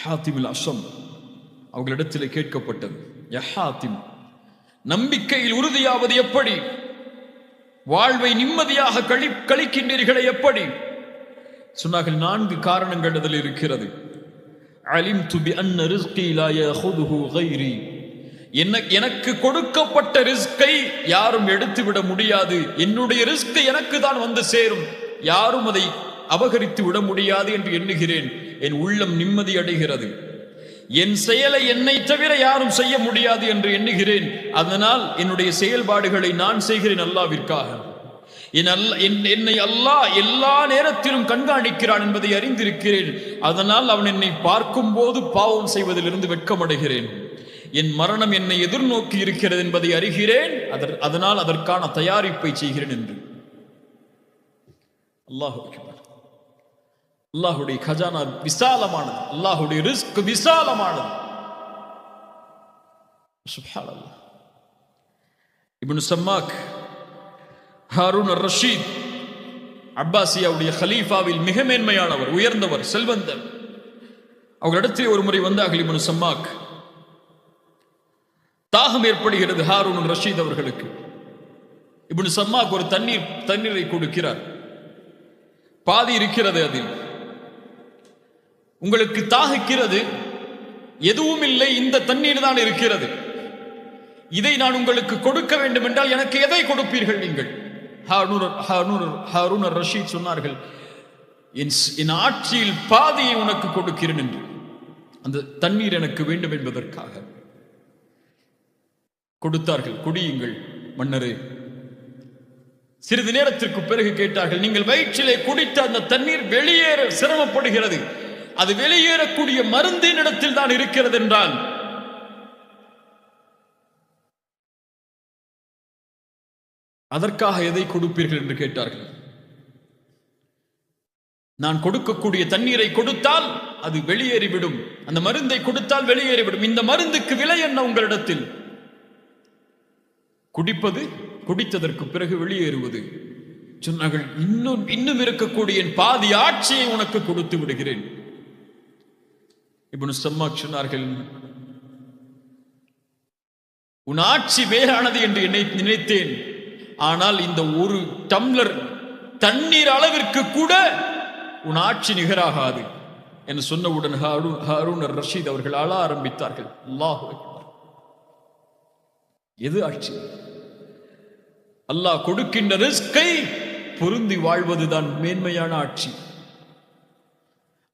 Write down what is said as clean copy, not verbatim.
ஹாத்திமில் அஸ்ஸம் அவர்களிடத்தில் கேட்கப்பட்டது, யா ஹாத்திம், நம்பிக்கையில் உறுதியாவது எப்படி? வாழ்வை நிம்மதியாக கழிக்கின்றீர்களே எப்படி? சொன்னார்கள், 4 காரணங்கள் அதில் இருக்கிறது. அலிம்து பி அன்ன ரிஸ்கி லா யஅஹுதுஹு கைரி. எனக்கு கொடுக்கப்பட்ட ரிஸ்கை யாரும் எடுத்துவிட முடியாது. என்னுடைய ரிஸ்க் எனக்கு தான் வந்து சேரும், யாரும் அதை அபகரித்து விட முடியாது என்று எண்ணுகிறேன். என் உள்ளம் நிம்மதி அடைகிறது. என் செயலை என்னை தவிர யாரும் செய்ய முடியாது என்று எண்ணுகிறேன். அதனால் என்னுடைய செயல்பாடுகளை நான் செய்கிறேன் அல்லாஹ்விற்காக. என்னை அல்லாஹ் எல்லா நேரத்திலும் கண்காணிக்கிறான் என்பதை அறிந்திருக்கிறேன். அதனால் அவன் என்னை பார்க்கும் போது பாவம் செய்வதிலிருந்து வெட்கமடைகிறேன். என் மரணம் என்னை எதிர்நோக்கி இருக்கிறது என்பதை அறிகிறேன். அதனால் அதற்கான தயாரிப்பை செய்கிறேன் என்று. அல்லாஹ் அக்பர். அல்லாஹுடைய கஜானா விசாலமானது, அல்லாஹுடைய ரிஸ்க் விசாலமானது. சுப்ஹானல்லாஹ். இப்னு சம்மாக் ஹாரூன் அர்-ரஷீத் அப்பாசியாவுடைய கலீஃபாவில் மிக மேன்மையானவர், உயர்ந்தவர், செல்வந்தர். அவர்களிடத்தில் ஒரு முறை வந்தார்கள் இப்னு சம்மாக். தாகம் ஏற்படுகிறது ஹாரூன் ரஷீத் அவர்களுக்கு. இப்னு சம்மாக் ஒரு தண்ணீரை கொடுக்கிறார். பாதி இருக்கிறது அதில். உங்களுக்கு தாகிக்கிறது, எதுவும் இல்லை, இந்த தண்ணீர் தான் இருக்கிறது. இதை நான் உங்களுக்கு கொடுக்க வேண்டும் என்றால் எனக்கு எதை கொடுப்பீர்கள் நீங்கள்? ஹாரூன் ரஷீத் சொன்னார்கள், என் ஆட்சியில் பாதியை உனக்கு கொடுக்கிறேன் என்று. அந்த தண்ணீர் எனக்கு வேண்டும் என்பதற்காக கொடுத்தார்கள். குடியுங்கள் மன்னரே. சிறிது நேரத்திற்கு பிறகு கேட்டார்கள், நீங்கள் வயிற்றிலே குடித்த அந்த தண்ணீர் வெளியேற சிரமப்படுகிறது, அது வெளியேறக்கூடிய மருந்தின் இடத்தில் தான் இருக்கிறது என்றால் அதற்காக எதை கொடுப்பீர்கள் என்று கேட்டார்கள். நான் கொடுக்கக்கூடிய தண்ணீரை கொடுத்தால் அது வெளியேறிவிடும், அந்த மருந்தை கொடுத்தால் வெளியேறிவிடும். இந்த மருந்துக்கு விலை என்ன உங்களிடத்தில்? குடிப்பது, குடித்ததற்கு பிறகு வெளியேறுவது. சொன்னார்கள், இன்னும் இருக்கக்கூடிய என் பாதி ஆட்சியை உனக்கு கொடுத்து விடுகிறேன். இப்னு சம்மாக் சொன்னார்கள், உன் ஆட்சி வேறானது என்று நினைத்தேன், ஆனால் இந்த ஒரு டம்ளர் தண்ணீர் அளவிற்கு கூட உன் ஆட்சி நிகராகாது என்று சொன்னவுடன் ஹாரூன் ரஷீத் அவர்கள் அழ ஆரம்பித்தார்கள். அல்லாஹ் அக்பர். எது ஆட்சி? அல்லாஹ் கொடுக்கின்ற ரிஸ்கை பொருந்தி வாழ்வதுதான் மேன்மையான ஆட்சி.